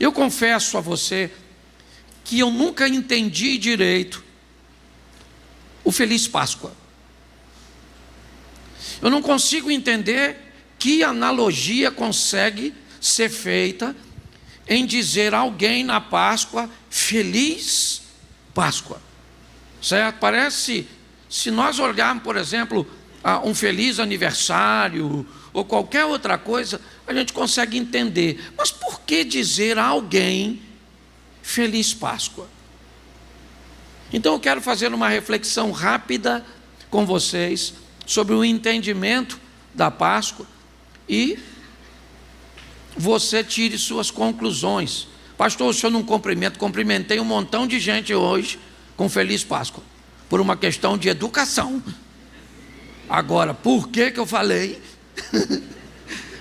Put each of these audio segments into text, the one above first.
Eu confesso a você que eu nunca entendi direito o Feliz Páscoa. Eu não consigo entender que analogia consegue ser feita em dizer a alguém na Páscoa, Feliz Páscoa. Certo? Parece, se nós olharmos, por exemplo, um feliz aniversário ou qualquer outra coisa, a gente consegue entender. Mas por que dizer a alguém Feliz Páscoa? Então eu quero fazer uma reflexão rápida com vocês sobre o entendimento da Páscoa e você tire suas conclusões. Pastor, o senhor não cumprimenta? Cumprimentei um montão de gente hoje com Feliz Páscoa, por uma questão de educação. Agora, por que eu falei?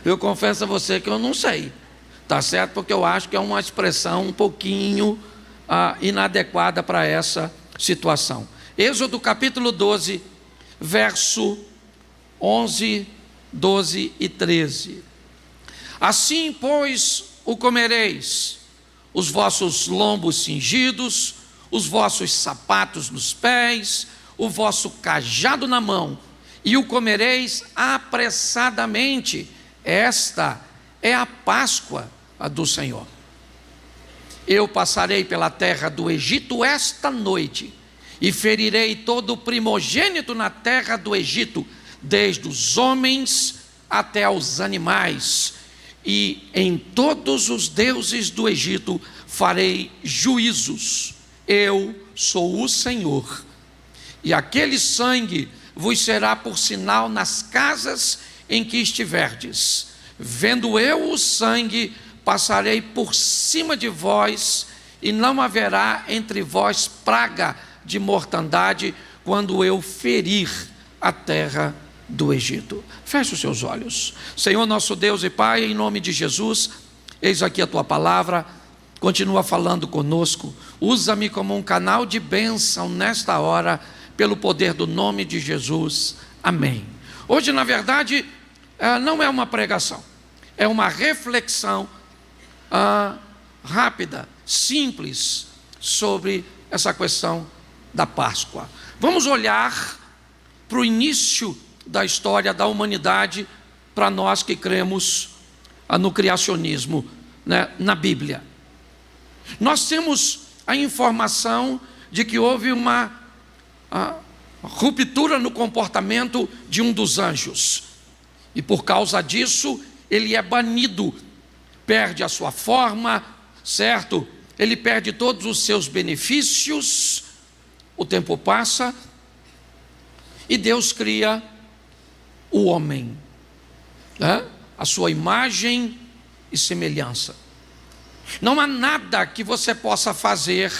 Eu confesso a você que eu não sei, tá certo? Porque eu acho que é uma expressão um pouquinho inadequada para essa situação. Êxodo capítulo 12, verso 11, 12 e 13. Assim, pois, o comereis, os vossos lombos cingidos, os vossos sapatos nos pés, o vosso cajado na mão, e o comereis apressadamente. Esta é a Páscoa do Senhor. Eu passarei pela terra do Egito esta noite, e ferirei todo o primogênito na terra do Egito, desde os homens até aos animais, e em todos os deuses do Egito farei juízos. Eu sou o Senhor. E aquele sangue vos será por sinal nas casas em que estiverdes. Vendo eu o sangue, passarei por cima de vós, e não haverá entre vós praga de mortandade, quando eu ferir a terra do Egito. Feche os seus olhos. Senhor nosso Deus e Pai, em nome de Jesus, eis aqui a tua palavra, continua falando conosco, usa-me como um canal de bênção nesta hora, pelo poder do nome de Jesus, amém. Hoje, na verdade, não é uma pregação, é uma reflexão rápida, simples, sobre essa questão da Páscoa. Vamos olhar para o início da história da humanidade, para nós que cremos no criacionismo, né, na Bíblia. Nós temos a informação de que houve uma ruptura no comportamento de um dos anjos, e por causa disso ele é banido, perde a sua forma, certo? Ele perde todos os seus benefícios. O tempo passa e Deus cria o homem, né? A sua imagem e semelhança. Não há nada que você possa fazer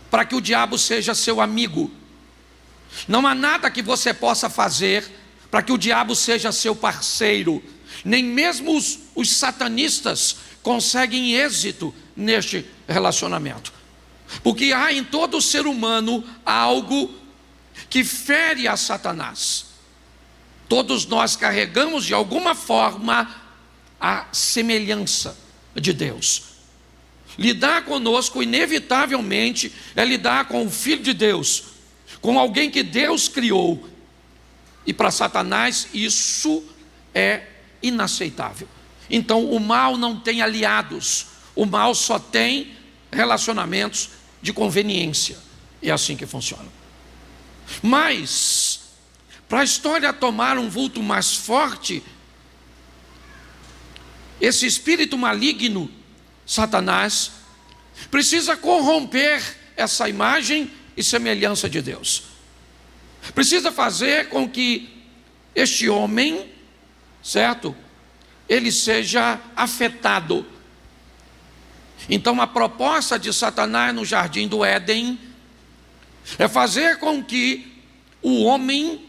para que o diabo seja seu amigo. Não há nada que você possa fazer para que o diabo seja seu parceiro. Nem mesmo os satanistas conseguem êxito neste relacionamento. Porque há em todo ser humano algo que fere a Satanás. Todos nós carregamos de alguma forma a semelhança de Deus. Lidar conosco, inevitavelmente, é lidar com o Filho de Deus, com alguém que Deus criou. E para Satanás isso é inaceitável. Então o mal não tem aliados, o mal só tem relacionamentos de conveniência. E é assim que funciona. Mas, para a história tomar um vulto mais forte, esse espírito maligno, Satanás, precisa corromper essa imagem e semelhança de Deus. Precisa fazer com que este homem, certo, ele seja afetado. Então a proposta de Satanás no jardim do Éden é fazer com que o homem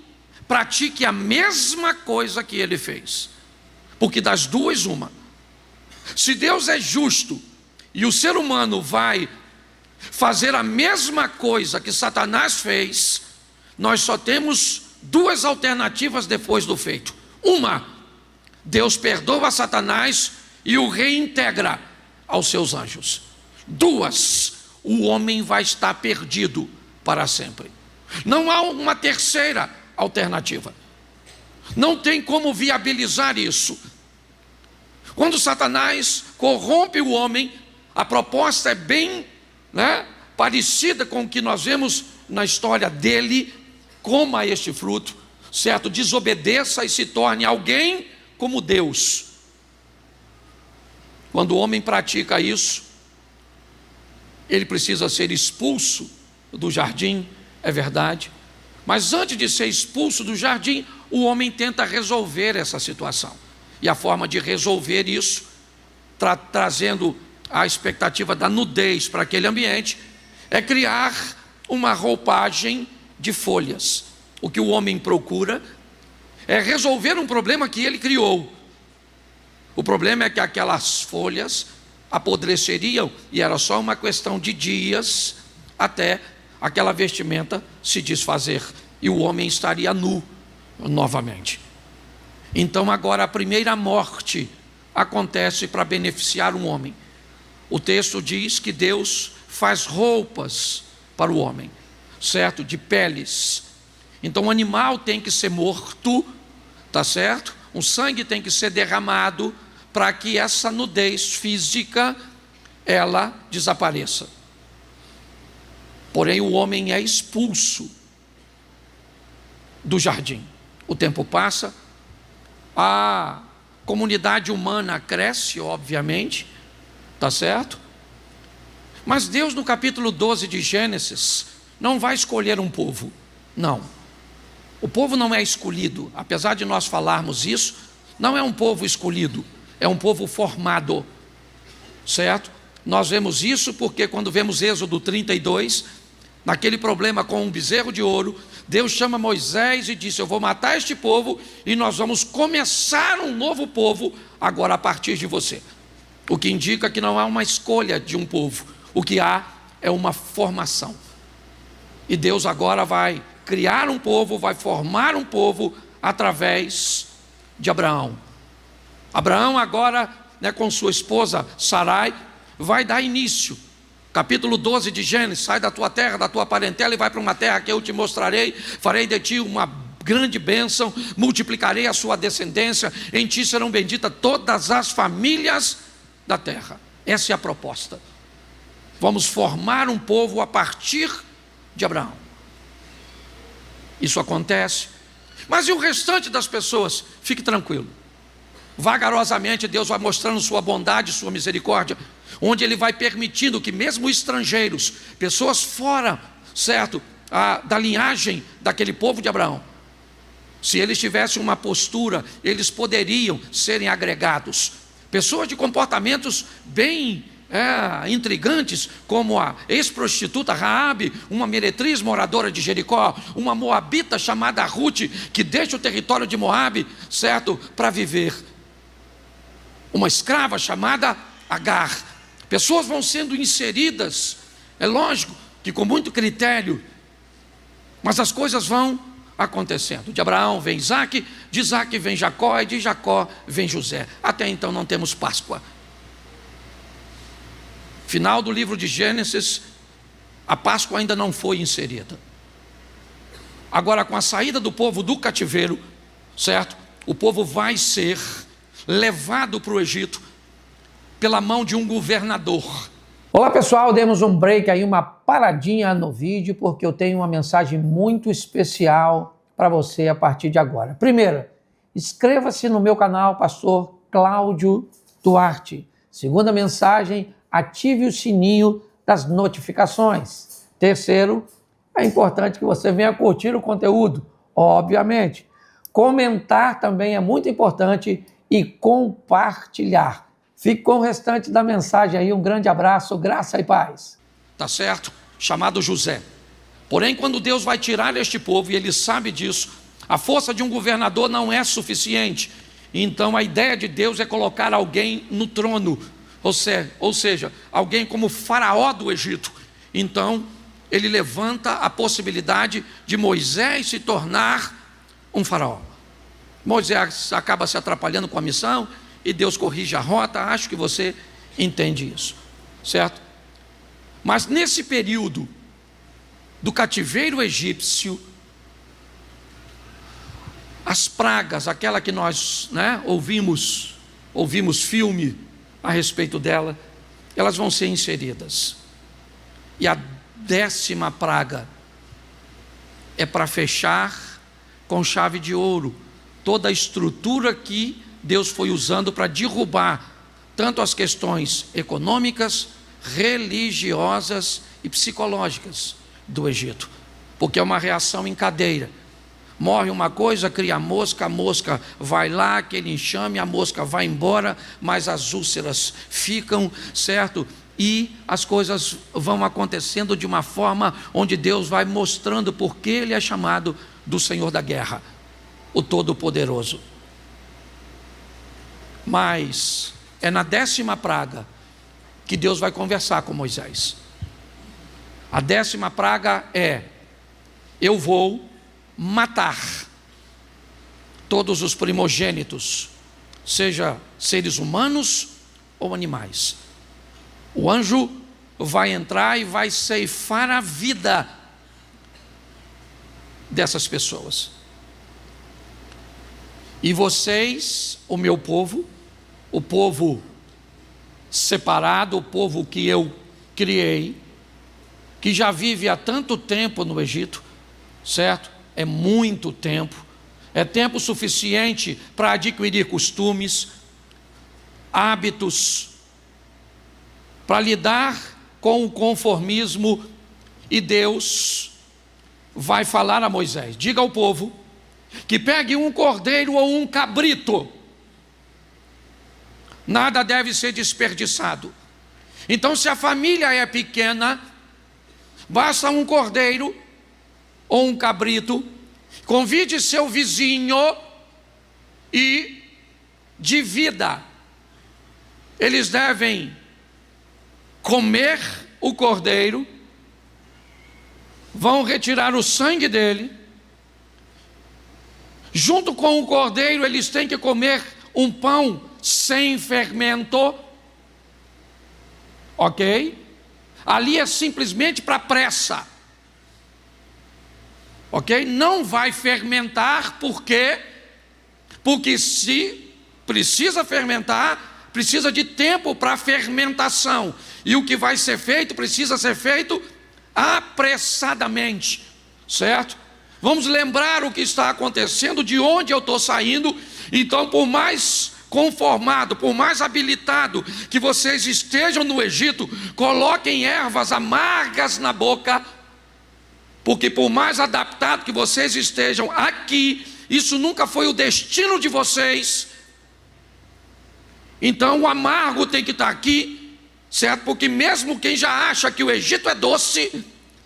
pratique a mesma coisa que ele fez. Porque das duas, uma. Se Deus é justo e o ser humano vai fazer a mesma coisa que Satanás fez, nós só temos duas alternativas depois do feito. Uma, Deus perdoa Satanás e o reintegra aos seus anjos. 2, o homem vai estar perdido para sempre. Não há uma terceira alternativa. Não tem como viabilizar isso. Quando Satanás corrompe o homem, a proposta é bem parecida com o que nós vemos na história dele. Coma este fruto, certo? Desobedeça e se torne alguém como Deus. Quando o homem pratica isso, ele precisa ser expulso do jardim, é verdade. Mas antes de ser expulso do jardim, o homem tenta resolver essa situação. E a forma de resolver isso, trazendo a expectativa da nudez para aquele ambiente, é criar uma roupagem de folhas. O que o homem procura é resolver um problema que ele criou. O problema é que aquelas folhas apodreceriam e era só uma questão de dias até aquela vestimenta se desfazer e o homem estaria nu novamente. Então agora a primeira morte acontece para beneficiar um homem. O texto diz que Deus faz roupas para o homem, certo? De peles. Então o animal tem que ser morto, tá certo? O sangue tem que ser derramado para que essa nudez física ela desapareça. Porém o homem é expulso do jardim. O tempo passa, a comunidade humana cresce, obviamente, tá certo? Mas Deus no capítulo 12 de Gênesis não vai escolher um povo, não. O povo não é escolhido, apesar de nós falarmos isso, não é um povo escolhido, é um povo formado, certo? Nós vemos isso porque quando vemos Êxodo 32, naquele problema com um bezerro de ouro, Deus chama Moisés e disse: eu vou matar este povo e nós vamos começar um novo povo agora a partir de você. O que indica que não há uma escolha de um povo, o que há é uma formação. E Deus agora vai criar um povo, vai formar um povo através de Abraão. Abraão agora, com sua esposa Sarai, vai dar início. Capítulo 12 de Gênesis: sai da tua terra, da tua parentela e vai para uma terra que eu te mostrarei, farei de ti uma grande bênção, multiplicarei a sua descendência, em ti serão benditas todas as famílias da terra. Essa é a proposta. Vamos formar um povo a partir de Abraão. Isso acontece. Mas e o restante das pessoas? Fique tranquilo. Vagarosamente Deus vai mostrando sua bondade, sua misericórdia, onde Ele vai permitindo que mesmo estrangeiros, pessoas fora, certo, da linhagem daquele povo de Abraão, se eles tivessem uma postura, eles poderiam serem agregados. Pessoas de comportamentos bem intrigantes, como a ex-prostituta Raabe, uma meretriz moradora de Jericó, uma moabita chamada Ruth, que deixa o território de Moabe, certo, para viver. Uma escrava chamada Agar. Pessoas vão sendo inseridas, é lógico que com muito critério, mas as coisas vão acontecendo. De Abraão vem Isaque, de Isaque vem Jacó, e de Jacó vem José. Até então não temos Páscoa. Final do livro de Gênesis, a Páscoa ainda não foi inserida. Agora, com a saída do povo do cativeiro, certo? O povo vai ser levado para o Egito pela mão de um governador. Olá pessoal, demos um break aí, uma paradinha no vídeo, porque eu tenho uma mensagem muito especial para você a partir de agora. Primeiro, inscreva-se no meu canal, Pastor Cláudio Duarte. Segunda mensagem, ative o sininho das notificações. Terceiro, é importante que você venha curtir o conteúdo, obviamente. Comentar também é muito importante e compartilhar. Fique com o restante da mensagem aí, um grande abraço, graça e paz. Tá certo? Chamado José. Porém, quando Deus vai tirar este povo, e Ele sabe disso, a força de um governador não é suficiente. Então a ideia de Deus é colocar alguém no trono, ou seja, alguém como Faraó do Egito. Então Ele levanta a possibilidade de Moisés se tornar um faraó. Moisés acaba se atrapalhando com a missão, e Deus corrige a rota. Acho que você entende isso, certo? Mas nesse período do cativeiro egípcio, as pragas, aquela que nós ouvimos filme a respeito dela, elas vão ser inseridas. E a 10ª praga é para fechar com chave de ouro toda a estrutura que Deus foi usando para derrubar tanto as questões econômicas, religiosas e psicológicas do Egito, porque é uma reação em cadeia. Morre uma coisa, cria a mosca vai lá, aquele enxame, a mosca vai embora, mas as úlceras ficam, certo? E as coisas vão acontecendo de uma forma onde Deus vai mostrando porque Ele é chamado do Senhor da guerra, o Todo-Poderoso. Mas é na 10ª praga que Deus vai conversar com Moisés. A 10ª praga é: eu vou matar todos os primogênitos, seja seres humanos ou animais. O anjo vai entrar e vai ceifar a vida dessas pessoas. E vocês, o meu povo, o povo separado, o povo que eu criei, que já vive há tanto tempo no Egito, certo? É muito tempo, é tempo suficiente para adquirir costumes, hábitos, para lidar com o conformismo. E Deus vai falar a Moisés: diga ao povo que pegue um cordeiro ou um cabrito, nada deve ser desperdiçado. Então, se a família é pequena, basta um cordeiro ou um cabrito. Convide seu vizinho e divida. Eles devem comer o cordeiro, vão retirar o sangue dele. Junto com o cordeiro, eles têm que comer um pão sem fermento, ok? Ali é simplesmente para pressa, ok? Não vai fermentar, porque se precisa fermentar, precisa de tempo para fermentação, e o que vai ser feito precisa ser feito apressadamente, certo? Vamos lembrar o que está acontecendo, de onde eu estou saindo. Então, por mais conformado, por mais habilitado que vocês estejam no Egito, coloquem ervas amargas na boca, porque por mais adaptado que vocês estejam aqui, isso nunca foi o destino de vocês. Então o amargo tem que estar aqui, certo? Porque mesmo quem já acha que o Egito é doce,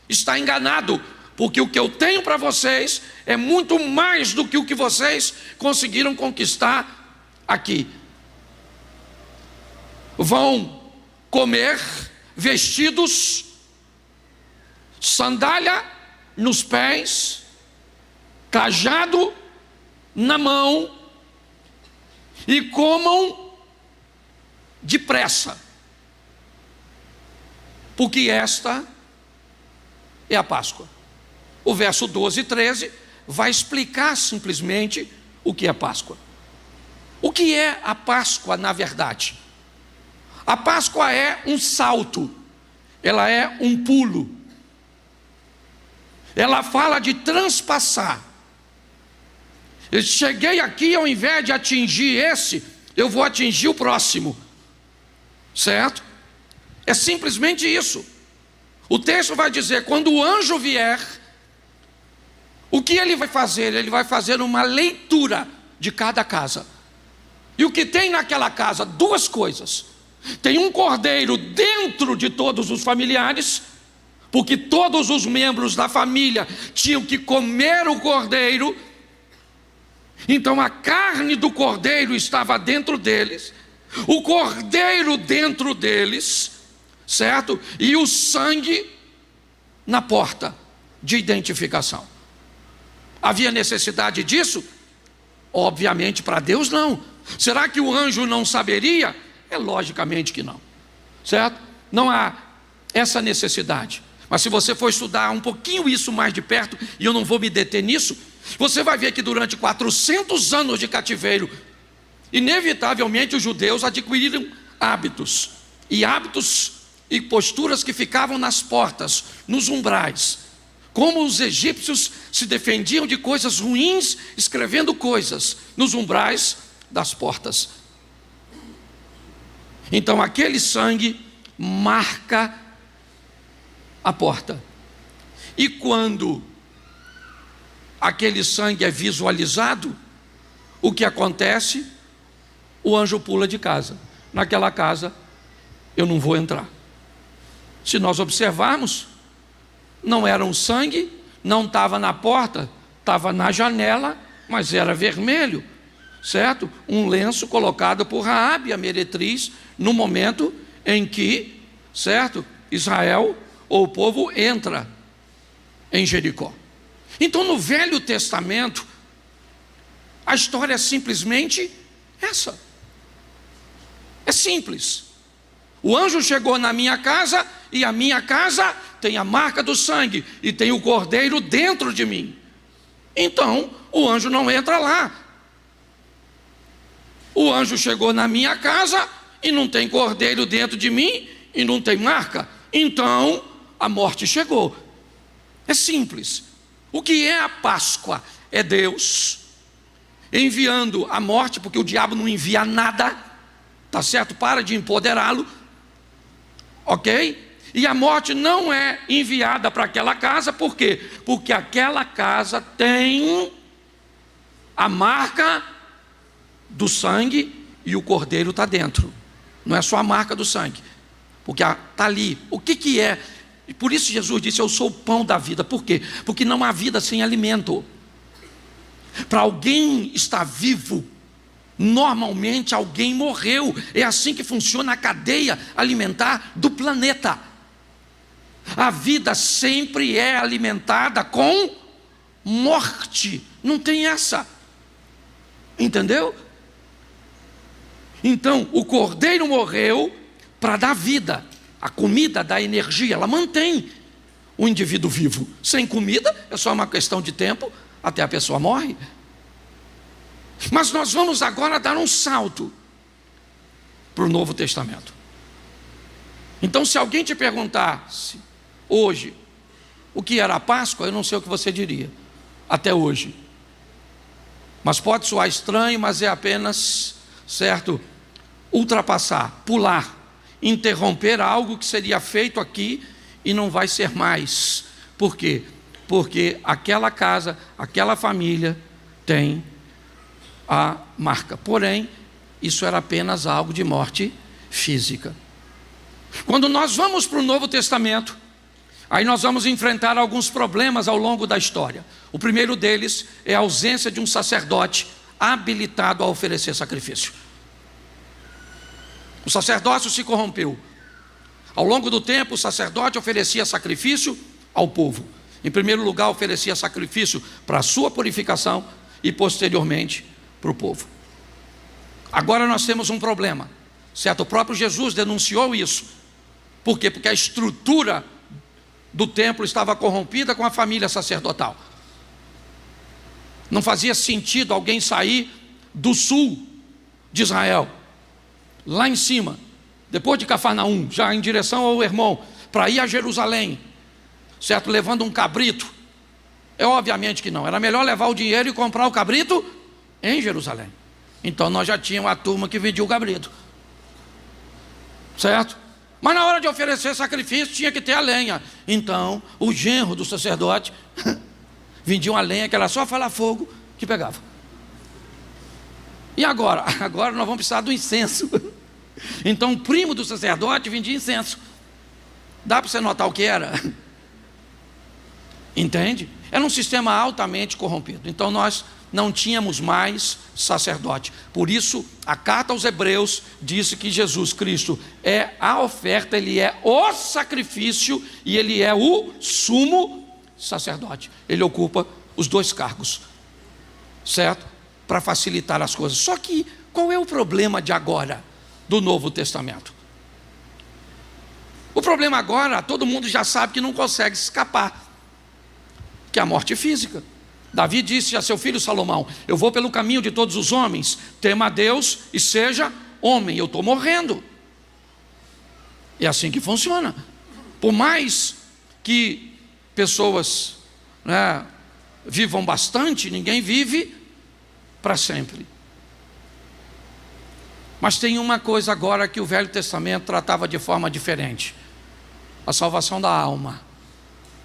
está enganado, porque o que eu tenho para vocês é muito mais do que o que vocês conseguiram conquistar aqui. Vão comer vestidos, sandália nos pés, cajado na mão, e comam depressa, porque esta é a Páscoa. O verso 12 e 13 vai explicar simplesmente o que é Páscoa. O que é a Páscoa, na verdade? A Páscoa é um salto, ela é um pulo, ela fala de transpassar. Eu cheguei aqui, ao invés de atingir esse, eu vou atingir o próximo, certo? É simplesmente isso. O texto vai dizer: quando o anjo vier, o que ele vai fazer? Ele vai fazer uma leitura de cada casa. E o que tem naquela casa? Duas coisas. Tem um cordeiro dentro de todos os familiares, porque todos os membros da família tinham que comer o cordeiro. Então a carne do cordeiro estava dentro deles, o cordeiro dentro deles, certo? E o sangue na porta de identificação. Havia necessidade disso? Obviamente para Deus não. Será que o anjo não saberia? É logicamente que não. certo? Não há essa necessidade. Mas se você for estudar um pouquinho isso mais de perto, e eu não vou me deter nisso, você vai ver que durante 400 anos de cativeiro, inevitavelmente os judeus adquiriram hábitos e posturas que ficavam nas portas, nos umbrais. Como os egípcios se defendiam de coisas ruins, escrevendo coisas nos umbrais das portas. Então aquele sangue marca a porta. E quando aquele sangue é visualizado, o que acontece? O anjo pula de casa. Naquela casa eu não vou entrar. Se nós observarmos, não era um sangue, não estava na porta, estava na janela, mas era vermelho, certo? Um lenço colocado por Raabe, a meretriz, no momento em que, certo, Israel ou o povo entra em Jericó. Então no Velho Testamento, a história é simplesmente essa. É simples. O anjo chegou na minha casa e a minha casa tem a marca do sangue e tem o cordeiro dentro de mim. Então o anjo não entra lá. O anjo chegou na minha casa e não tem cordeiro dentro de mim e não tem marca. Então a morte chegou. É simples. O que é a Páscoa? É Deus enviando a morte, porque o diabo não envia nada, tá certo? Para de empoderá-lo, ok? E a morte não é enviada para aquela casa, por quê? Porque aquela casa tem a marca do sangue e o cordeiro está dentro. Não é só a marca do sangue, porque está ali. O que é? E por isso Jesus disse: eu sou o pão da vida. Por quê? Porque não há vida sem alimento. Para alguém estar vivo, normalmente alguém morreu. É assim que funciona a cadeia alimentar do planeta. A vida sempre é alimentada com morte. Não tem essa. Entendeu? Então o cordeiro morreu para dar vida. A comida dá energia, ela mantém o indivíduo vivo. Sem comida é só uma questão de tempo até a pessoa morre. Mas nós vamos agora dar um salto para o Novo Testamento. Então, se alguém te perguntasse hoje o que era a Páscoa, eu não sei o que você diria até hoje. Mas pode soar estranho, mas é apenas, certo, ultrapassar, pular, interromper algo que seria feito aqui e não vai ser mais. Por quê? Porque aquela casa, aquela família tem a marca. Porém, isso era apenas algo de morte física. Quando nós vamos para o Novo Testamento, aí nós vamos enfrentar alguns problemas ao longo da história. O primeiro deles é a ausência de um sacerdote habilitado a oferecer sacrifício. O sacerdócio se corrompeu. Ao longo do tempo, o sacerdote oferecia sacrifício ao povo. Em primeiro lugar, oferecia sacrifício para a sua purificação e posteriormente para o povo. Agora nós temos um problema, certo? O próprio Jesus denunciou isso. Por quê? Porque a estrutura do templo estava corrompida com a família sacerdotal. Não fazia sentido alguém sair do sul de Israel, lá em cima, depois de Cafarnaum, já em direção ao Hermon, para ir a Jerusalém, certo? Levando um cabrito. É obviamente que não, era melhor levar o dinheiro e comprar o cabrito em Jerusalém. Então nós já tínhamos a turma que vendia o cabrito, certo? Mas na hora de oferecer sacrifício tinha que ter a lenha. Então o genro do sacerdote vendia uma lenha que era só falar fogo que pegava. E agora? Agora nós vamos precisar do incenso. Então o primo do sacerdote vendia incenso. Dá para você notar o que era? Entende? Era um sistema altamente corrompido. Então nós não tínhamos mais sacerdote. Por isso a carta aos Hebreus disse que Jesus Cristo é a oferta, Ele é o sacrifício e Ele é o sumo sacerdote. Ele ocupa os dois cargos, certo? Para facilitar as coisas. Só que qual é o problema de agora do Novo Testamento? O problema agora, todo mundo já sabe que não consegue escapar, que é a morte física. Davi disse a seu filho Salomão: eu vou pelo caminho de todos os homens, tema a Deus e seja homem. Eu estou morrendo. É assim que funciona. Por mais que pessoas, vivam bastante, ninguém vive para sempre. Mas tem uma coisa agora que o Velho Testamento tratava de forma diferente: a salvação da alma.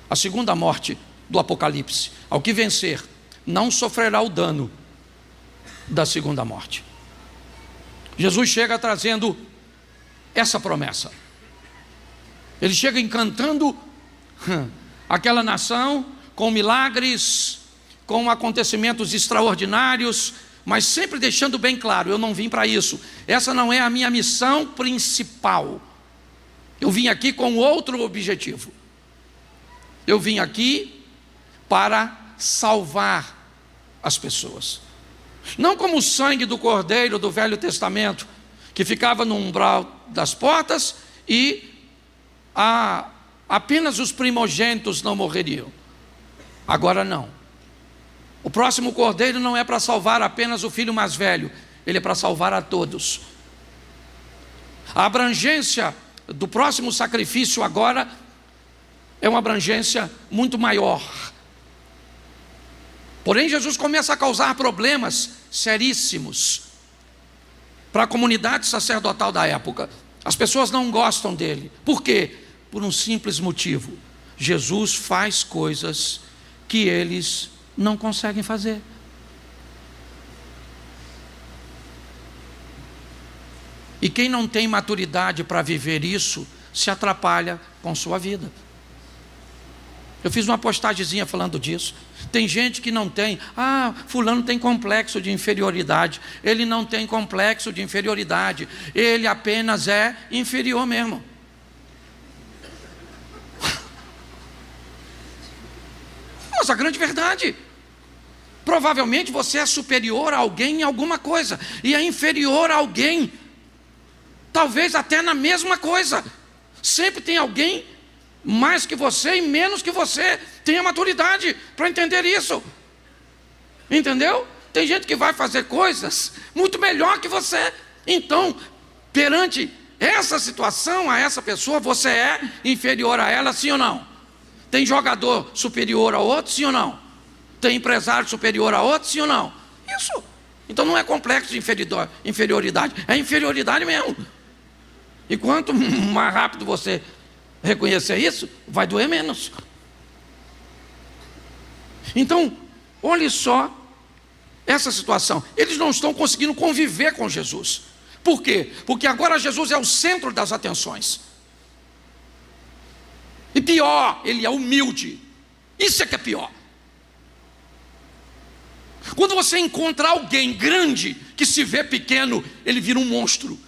A segunda morte do Apocalipse, ao que vencer, não sofrerá o dano da segunda morte. Jesus chega trazendo essa promessa. Ele chega encantando aquela nação com milagres, com acontecimentos extraordinários, mas sempre deixando bem claro: eu não vim para isso, essa não é a minha missão principal. Eu vim aqui com outro objetivo. Eu vim aqui para salvar as pessoas. Não como o sangue do cordeiro do Velho Testamento, que ficava no umbral das portas e apenas os primogênitos não morreriam. Agora não. O próximo cordeiro não é para salvar apenas o filho mais velho, ele é para salvar a todos. A abrangência do próximo sacrifício agora é uma abrangência muito maior. Porém, Jesus começa a causar problemas seríssimos para a comunidade sacerdotal da época. As pessoas não gostam dele. Por quê? Por um simples motivo: Jesus faz coisas que eles não conseguem fazer. E quem não tem maturidade para viver isso, se atrapalha com sua vida. Eu fiz uma postagemzinha falando disso. Tem gente que não tem: fulano tem complexo de inferioridade. Ele não tem complexo de inferioridade, ele apenas é inferior mesmo. Mas a grande verdade: provavelmente você é superior a alguém em alguma coisa, e é inferior a alguém, talvez até na mesma coisa. Sempre tem alguém mais que você e menos que você. Tenha maturidade para entender isso. Entendeu? Tem gente que vai fazer coisas muito melhor que você. Então, perante essa situação, a essa pessoa, você é inferior a ela, sim ou não? Tem jogador superior a outro, sim ou não? Tem empresário superior a outro, sim ou não? Isso. Então não é complexo de inferioridade, é inferioridade mesmo. E quanto mais rápido você reconhecer isso, vai doer menos. Então, olhe só essa situação. Eles não estão conseguindo conviver com Jesus. Por quê? Porque agora Jesus é o centro das atenções. E pior, ele é humilde. Isso é que é pior. Quando você encontra alguém grande que se vê pequeno, ele vira um monstro.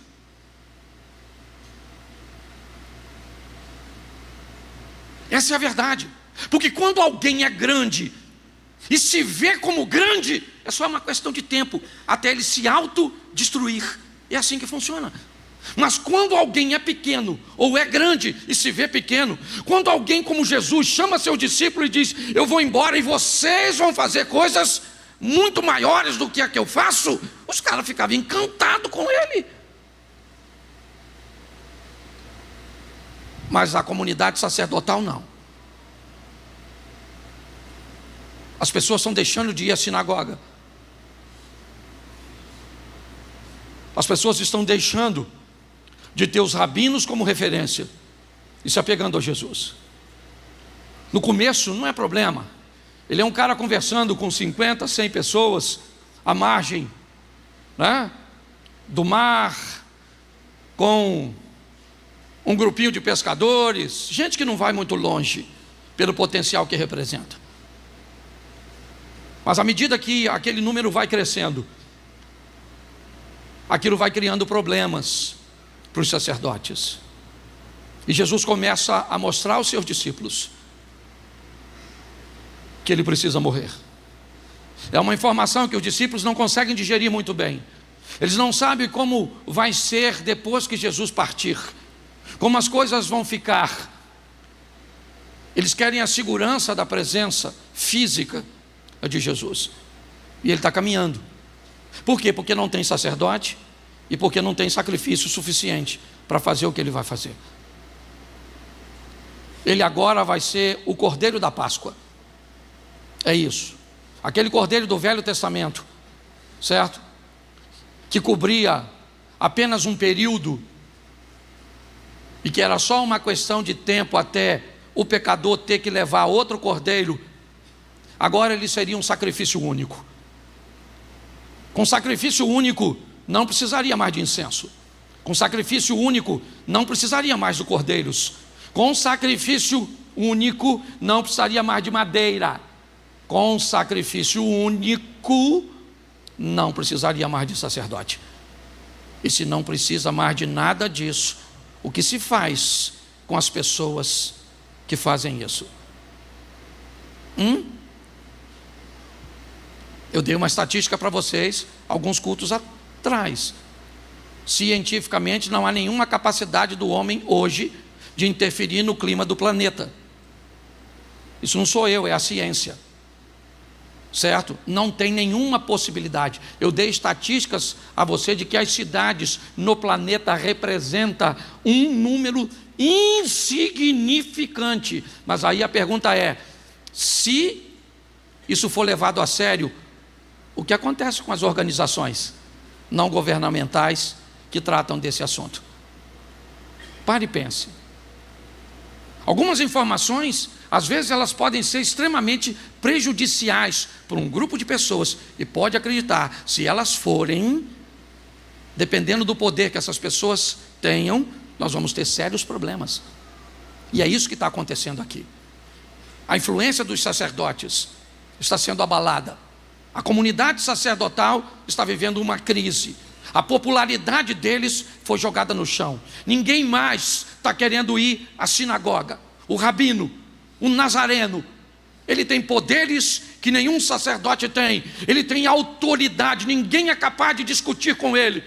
Essa é a verdade. Porque quando alguém é grande e se vê como grande, é só uma questão de tempo até ele se autodestruir. É assim que funciona. Mas quando alguém é pequeno ou é grande e se vê pequeno, quando alguém como Jesus chama seu discípulo e diz: eu vou embora e vocês vão fazer coisas muito maiores do que a que eu faço, os caras ficavam encantados com ele. Mas a comunidade sacerdotal não. As pessoas estão deixando de ir à sinagoga. As pessoas estão deixando de ter os rabinos como referência e se apegando a Jesus. No começo não é problema. Ele é um cara conversando com 50, 100 pessoas à margem, do mar, com um grupinho de pescadores, gente que não vai muito longe pelo potencial que representa. Mas à medida que aquele número vai crescendo, aquilo vai criando problemas para os sacerdotes. E Jesus começa a mostrar aos seus discípulos que ele precisa morrer. É uma informação que os discípulos não conseguem digerir muito bem. Eles não sabem como vai ser depois que Jesus partir. como as coisas vão ficar. Eles querem a segurança da presença física de Jesus. E ele está caminhando. Por quê? Porque não tem sacerdote e porque não tem sacrifício suficiente para fazer o que ele vai fazer. Ele agora vai ser o Cordeiro da Páscoa. É isso. Aquele Cordeiro do Velho Testamento, certo? Que cobria apenas um período e que era só uma questão de tempo até o pecador ter que levar outro cordeiro. Agora ele seria um sacrifício único. Com sacrifício único não precisaria mais de incenso. Com sacrifício único não precisaria mais de cordeiros. Com sacrifício único não precisaria mais de madeira. Com sacrifício único não precisaria mais de sacerdote. E se não precisa mais de nada disso, o que se faz com as pessoas que fazem isso? Eu dei uma estatística para vocês alguns cultos atrás. Cientificamente não há nenhuma capacidade do homem hoje de interferir no clima do planeta. Isso não sou eu, é a ciência. Certo? Não tem nenhuma possibilidade. Eu dei estatísticas a você de que as cidades no planeta representam um número insignificante. Mas aí a pergunta é: se isso for levado a sério, o que acontece com as organizações não governamentais que tratam desse assunto? Pare e pense. Algumas informações, às vezes elas podem ser extremamente prejudiciais para um grupo de pessoas, e pode acreditar, se elas forem, dependendo do poder que essas pessoas tenham, nós vamos ter sérios problemas. E é isso que está acontecendo aqui. A influência dos sacerdotes está sendo abalada. A comunidade sacerdotal está vivendo uma crise. A popularidade deles foi jogada no chão. Ninguém mais está querendo ir à sinagoga. O rabino, o nazareno, ele tem poderes que nenhum sacerdote tem. Ele tem autoridade, ninguém é capaz de discutir com ele.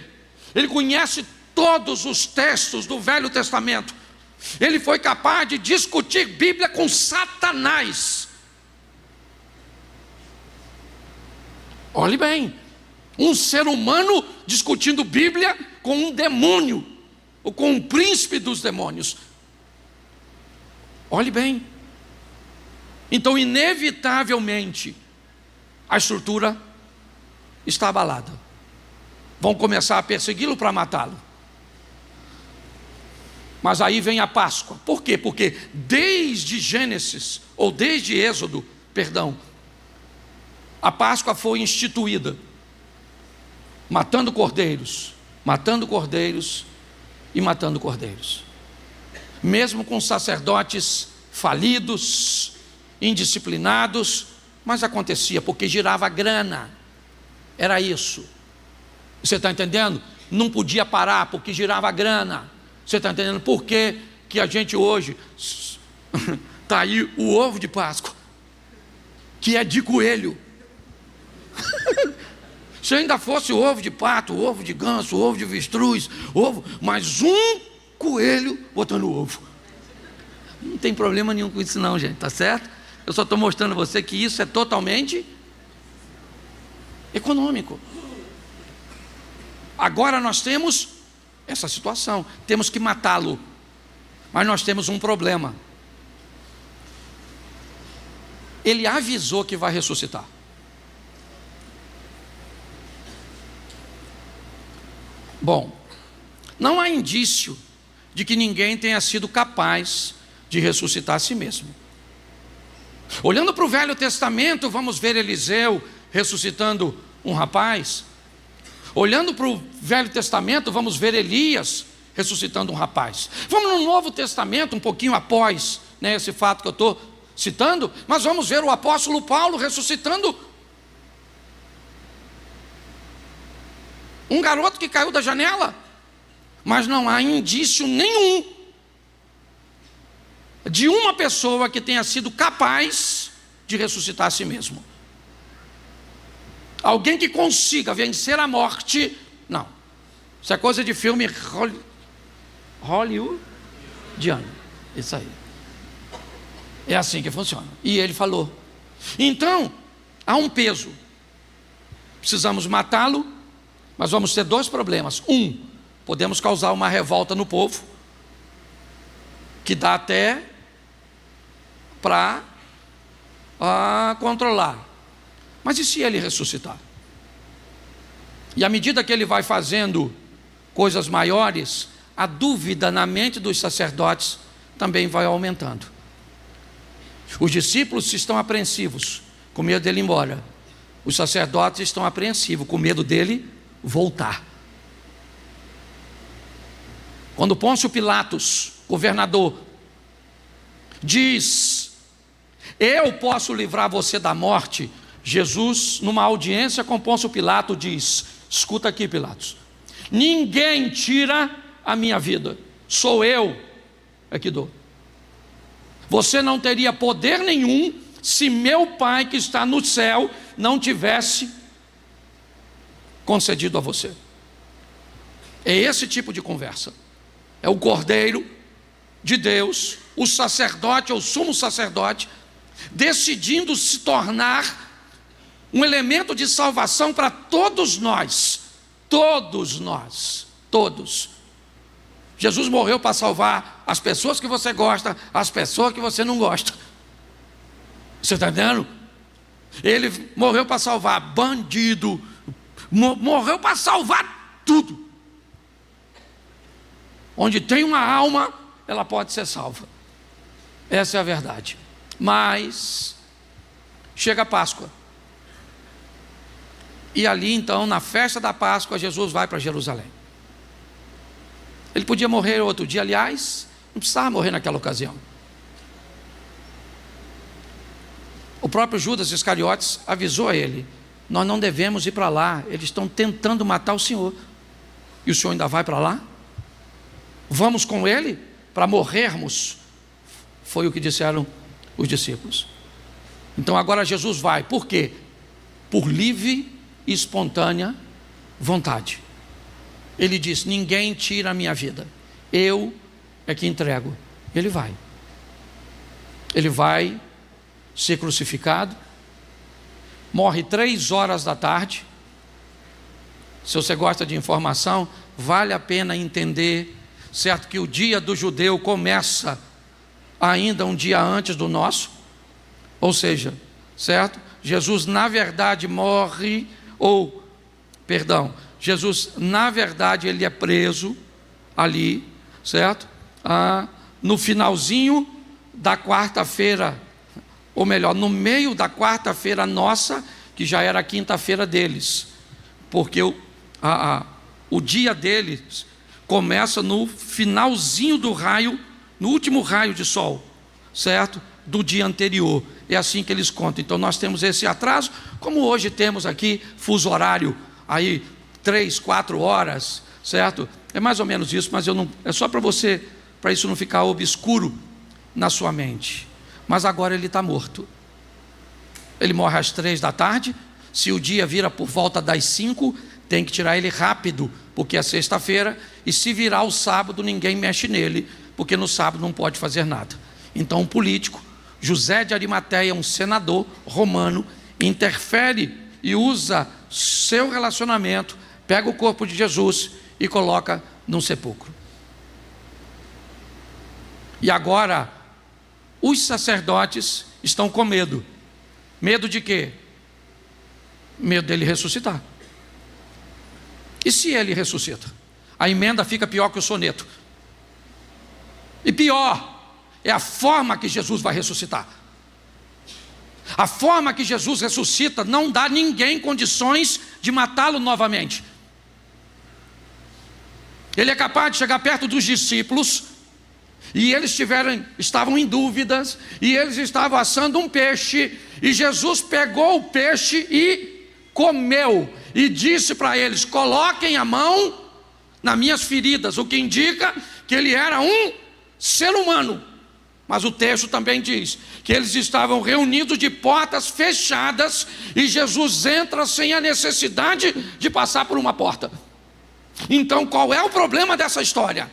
Ele conhece todos os textos do Velho Testamento. Ele foi capaz de discutir Bíblia com Satanás. Olhe bem, um ser humano discutindo Bíblia com um demônio, ou com um príncipe dos demônios. Olhe bem. Então, inevitavelmente, a estrutura está abalada. Vão começar a persegui-lo para matá-lo. Mas aí vem a Páscoa. Por quê? Porque desde Gênesis, ou desde Êxodo, a Páscoa foi instituída, matando cordeiros e matando cordeiros. Mesmo com sacerdotes falidos, indisciplinados, mas acontecia, porque girava grana. Era isso. Você está entendendo? Não podia parar, porque girava grana. Você está entendendo por que a gente hoje está aí o ovo de Páscoa, que é de coelho. Se ainda fosse ovo de pato, ovo de ganso, ovo de avestruz, mas um coelho botando ovo. Não tem problema nenhum com isso não, gente, tá certo? Eu só estou mostrando a você que isso é totalmente econômico. Agora nós temos essa situação, temos que matá-lo, mas nós temos um problema. Ele avisou que vai ressuscitar. Bom, não há indício de que ninguém tenha sido capaz de ressuscitar a si mesmo. Olhando para o Velho Testamento, vamos ver Eliseu ressuscitando um rapaz. Olhando para o Velho Testamento, vamos ver Elias ressuscitando um rapaz. Vamos no Novo Testamento, um pouquinho após, esse fato que eu estou citando, mas vamos ver o apóstolo Paulo ressuscitando um garoto que caiu da janela. Mas não há indício nenhum de uma pessoa que tenha sido capaz de ressuscitar a si mesmo. Alguém que consiga vencer a morte, não. Isso é coisa de filme Hollywood. de ano. Isso aí. É assim que funciona. E ele falou. Então, há um peso. Precisamos matá-lo, mas vamos ter dois problemas. Podemos causar uma revolta no povo, que dá até para controlar. Mas e se ele ressuscitar? E à medida que ele vai fazendo coisas maiores, a dúvida na mente dos sacerdotes também vai aumentando. Os discípulos estão apreensivos, com medo dele ir embora. Os sacerdotes estão apreensivos, com medo dele voltar. Quando Pôncio Pilatos, governador, diz: eu posso livrar você da morte, Jesus, numa audiência com Pôncio Pilatos, diz: escuta aqui, Pilatos, ninguém tira a minha vida, sou eu que dou. Você não teria poder nenhum se meu Pai que está no céu não tivesse concedido a você. É esse tipo de conversa. É o Cordeiro de Deus, o sacerdote ou sumo sacerdote, decidindo se tornar um elemento de salvação para todos nós. Todos nós. Todos. Jesus morreu para salvar as pessoas que você gosta, as pessoas que você não gosta. Você está entendendo? Ele morreu para salvar bandido, morreu para salvar tudo. Onde tem uma alma, ela pode ser salva. Essa é a verdade. Mas chega a Páscoa. E ali então, na festa da Páscoa, Jesus vai para Jerusalém. Ele podia morrer outro dia, aliás, não precisava morrer naquela ocasião. O próprio Judas Iscariotes avisou a ele: nós não devemos ir para lá, eles estão tentando matar o Senhor. E o Senhor ainda vai para lá? Vamos com ele para morrermos? Foi o que disseram os discípulos. Então agora Jesus vai, por quê? Por livre e espontânea vontade. Ele diz: ninguém tira a minha vida, eu é que entrego. Ele vai ser crucificado, morre 3 da tarde. Se você gosta de informação, vale a pena entender, certo, que o dia do judeu começa ainda um dia antes do nosso, ou seja, certo, Jesus na verdade morre, Jesus na verdade ele é preso ali, certo, no finalzinho da quarta-feira, ou melhor, no meio da quarta-feira nossa, que já era a quinta-feira deles, porque o dia deles começa no finalzinho do raio, no último raio de sol, certo? Do dia anterior. É assim que eles contam. Então nós temos esse atraso, como hoje temos aqui fuso horário, aí 3, 4 horas, certo? É mais ou menos isso, mas é só para isso não ficar obscuro na sua mente. Mas agora ele está morto. Ele morre às 3 da tarde. Se o dia vira por volta das 5, tem que tirar ele rápido, porque é sexta-feira. E se virar o sábado, ninguém mexe nele, porque no sábado não pode fazer nada. Então um político, José de Arimateia, um senador romano, interfere e usa seu relacionamento, pega o corpo de Jesus e coloca num sepulcro. E agora os sacerdotes estão com medo. Medo de quê? Medo dele ressuscitar. E se ele ressuscita? A emenda fica pior que o soneto. E pior é a forma que Jesus vai ressuscitar. A forma que Jesus ressuscita não dá a ninguém condições de matá-lo novamente. Ele é capaz de chegar perto dos discípulos, e eles estavam em dúvidas, e eles estavam assando um peixe, e Jesus pegou o peixe e comeu, e disse para eles: coloquem a mão nas minhas feridas, o que indica que ele era um ser humano. Mas o texto também diz que eles estavam reunidos de portas fechadas, e Jesus entra sem a necessidade de passar por uma porta. Então qual é o problema dessa história?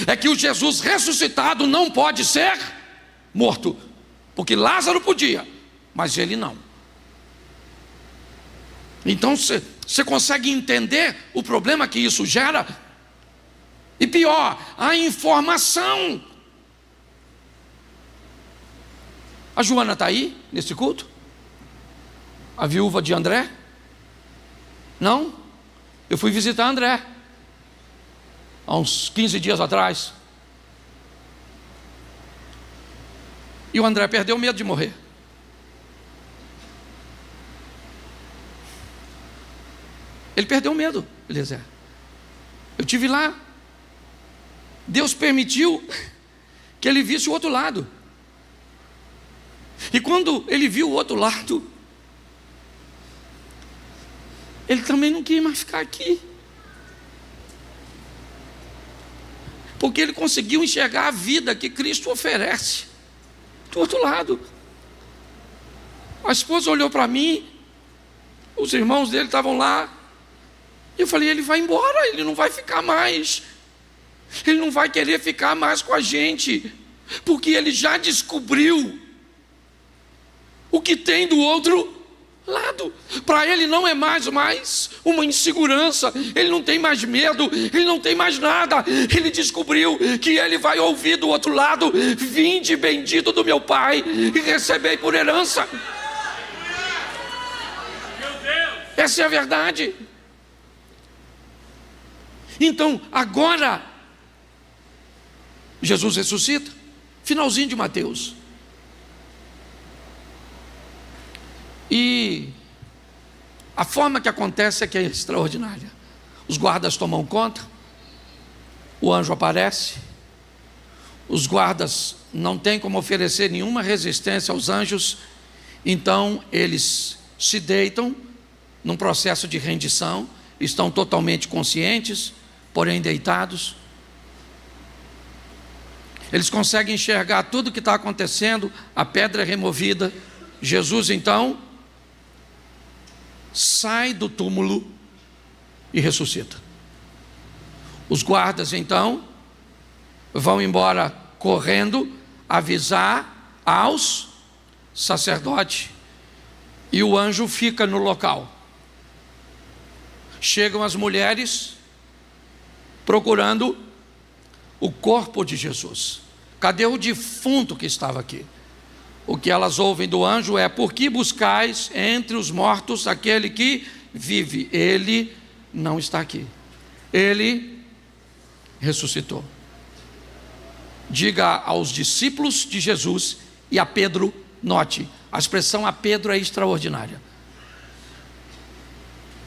é que o Jesus ressuscitado não pode ser morto, porque Lázaro podia, mas ele não. Então você consegue entender o problema que isso gera? E pior, a informação. A Joana está aí nesse culto? A viúva de André? Não? Eu fui visitar André há uns 15 dias atrás. E o André perdeu o medo de morrer. Ele perdeu o medo, Eliezer. Eu estive lá. Deus permitiu que ele visse o outro lado. E quando ele viu o outro lado, ele também não queria mais ficar aqui. Porque ele conseguiu enxergar a vida que Cristo oferece do outro lado. A esposa olhou para mim, os irmãos dele estavam lá, e eu falei, ele vai embora, ele não vai ficar mais. Ele não vai querer ficar mais com a gente, porque ele já descobriu o que tem do outro lado. Para ele não é mais uma insegurança, ele não tem mais medo, ele não tem mais nada. Ele descobriu que ele vai ouvir do outro lado: vinde bendito do meu Pai e recebei por herança. Essa é a verdade. Então agora Jesus ressuscita, finalzinho de Mateus. E a forma que acontece é que é extraordinária. Os guardas tomam conta, o anjo aparece, os guardas não têm como oferecer nenhuma resistência aos anjos, então eles se deitam num processo de rendição, estão totalmente conscientes, porém deitados. Eles conseguem enxergar tudo o que está acontecendo, a pedra é removida. Jesus então sai do túmulo e ressuscita. Os guardas então vão embora correndo avisar aos sacerdotes, e o anjo fica no local. Chegam as mulheres procurando o corpo de Jesus. Cadê o defunto que estava aqui? O que elas ouvem do anjo é: por que buscais entre os mortos aquele que vive? Ele não está aqui, ele ressuscitou. Diga aos discípulos de Jesus e a Pedro, note, a expressão a Pedro é extraordinária.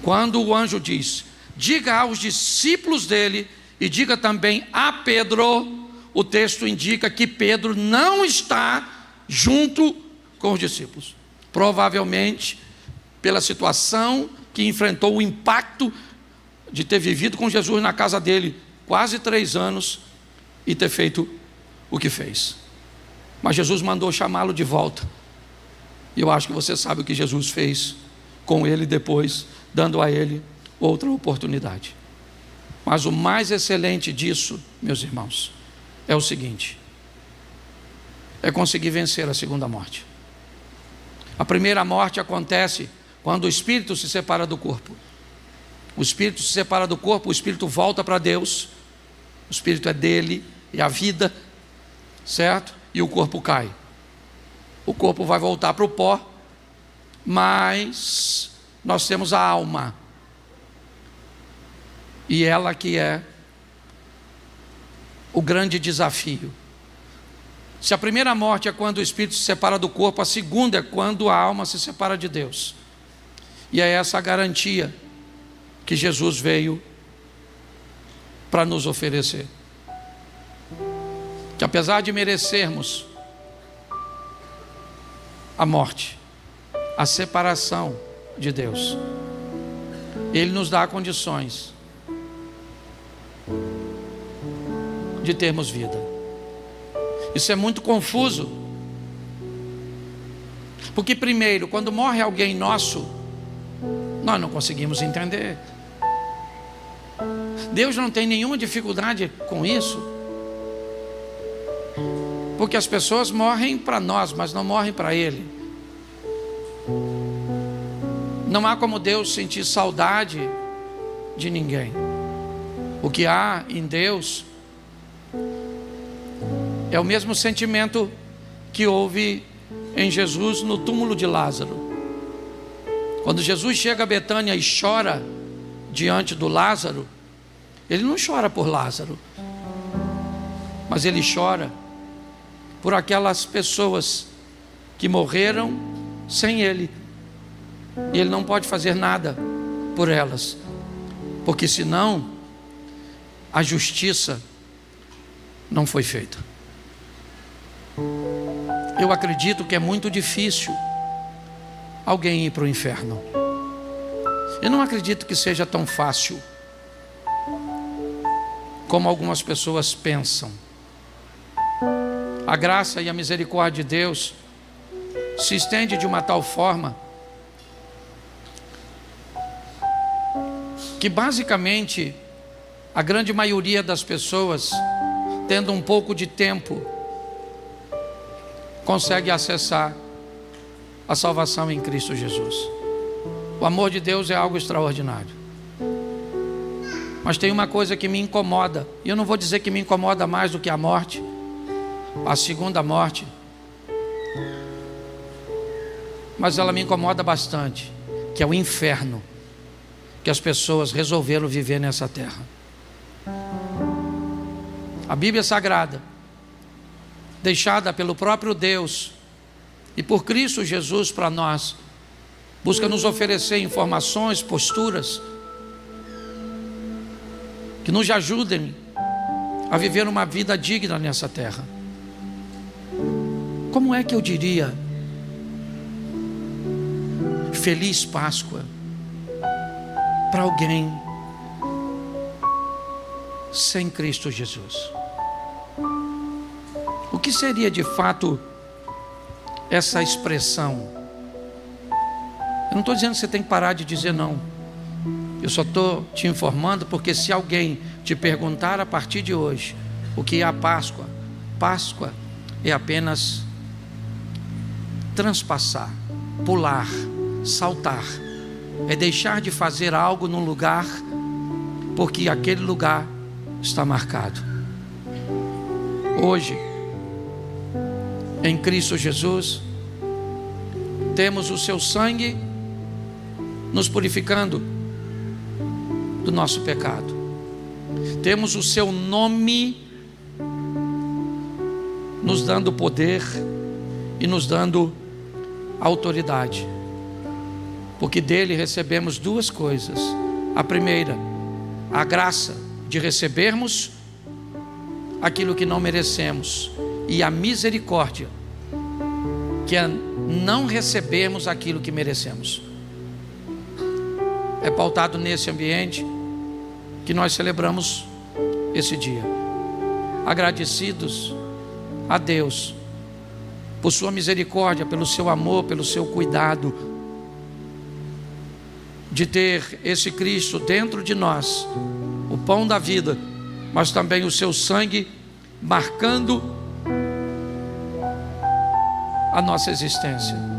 Quando o anjo diz, diga aos discípulos dele, e diga também a Pedro, o texto indica que Pedro não está junto com os discípulos. Provavelmente pela situação que enfrentou, o impacto de ter vivido com Jesus na casa dele quase 3 anos e ter feito o que fez. Mas Jesus mandou chamá-lo de volta. E eu acho que você sabe o que Jesus fez com ele depois, dando a ele outra oportunidade. Mas o mais excelente disso, meus irmãos, é o seguinte: é conseguir vencer a segunda morte. A primeira morte acontece quando o espírito se separa do corpo. O espírito se separa do corpo, o espírito volta para Deus. O espírito é dele, é a vida, certo? E o corpo cai. O corpo vai voltar para o pó, mas nós temos a alma. E ela que é o grande desafio. Se a primeira morte é quando o espírito se separa do corpo, a segunda é quando a alma se separa de Deus. E é essa a garantia que Jesus veio para nos oferecer. Que apesar de merecermos a morte, a separação de Deus, Ele nos dá condições de termos vida. Isso é muito confuso, porque primeiro, quando morre alguém nosso, nós não conseguimos entender. Deus não tem nenhuma dificuldade com isso. Porque as pessoas morrem para nós, mas não morrem para Ele. Não há como Deus sentir saudade de ninguém. O que há em Deus é o mesmo sentimento que houve em Jesus no túmulo de Lázaro. Quando Jesus chega a Betânia e chora diante do Lázaro, ele não chora por Lázaro, mas ele chora por aquelas pessoas que morreram sem ele. E ele não pode fazer nada por elas, porque senão a justiça não foi feita. Eu acredito que é muito difícil alguém ir para o inferno. Eu não acredito que seja tão fácil como algumas pessoas pensam. A graça e a misericórdia de Deus se estende de uma tal forma que basicamente a grande maioria das pessoas, tendo um pouco de tempo, consegue acessar a salvação em Cristo Jesus. O amor de Deus é algo extraordinário. Mas tem uma coisa que me incomoda, e eu não vou dizer que me incomoda mais do que a morte, a segunda morte, mas ela me incomoda bastante, que é o inferno que as pessoas resolveram viver nessa terra. A Bíblia Sagrada, deixada pelo próprio Deus e por Cristo Jesus para nós, busca nos oferecer informações, posturas que nos ajudem a viver uma vida digna nessa terra. Como é que eu diria Feliz Páscoa para alguém sem Cristo Jesus? O que seria de fato essa expressão? Eu não estou dizendo que você tem que parar de dizer não. Eu só estou te informando porque se alguém te perguntar a partir de hoje o que é a Páscoa, Páscoa é apenas transpassar, pular, saltar. É deixar de fazer algo num lugar porque aquele lugar está marcado. Hoje, em Cristo Jesus, temos o seu sangue nos purificando do nosso pecado. Temos o seu nome nos dando poder e nos dando autoridade. Porque dele recebemos duas coisas. A primeira, a graça de recebermos aquilo que não merecemos, e a misericórdia, que é não recebermos aquilo que merecemos. É pautado nesse ambiente que nós celebramos esse dia, agradecidos a Deus por sua misericórdia, pelo seu amor, pelo seu cuidado, de ter esse Cristo dentro de nós, o pão da vida, mas também o seu sangue marcando a nossa existência.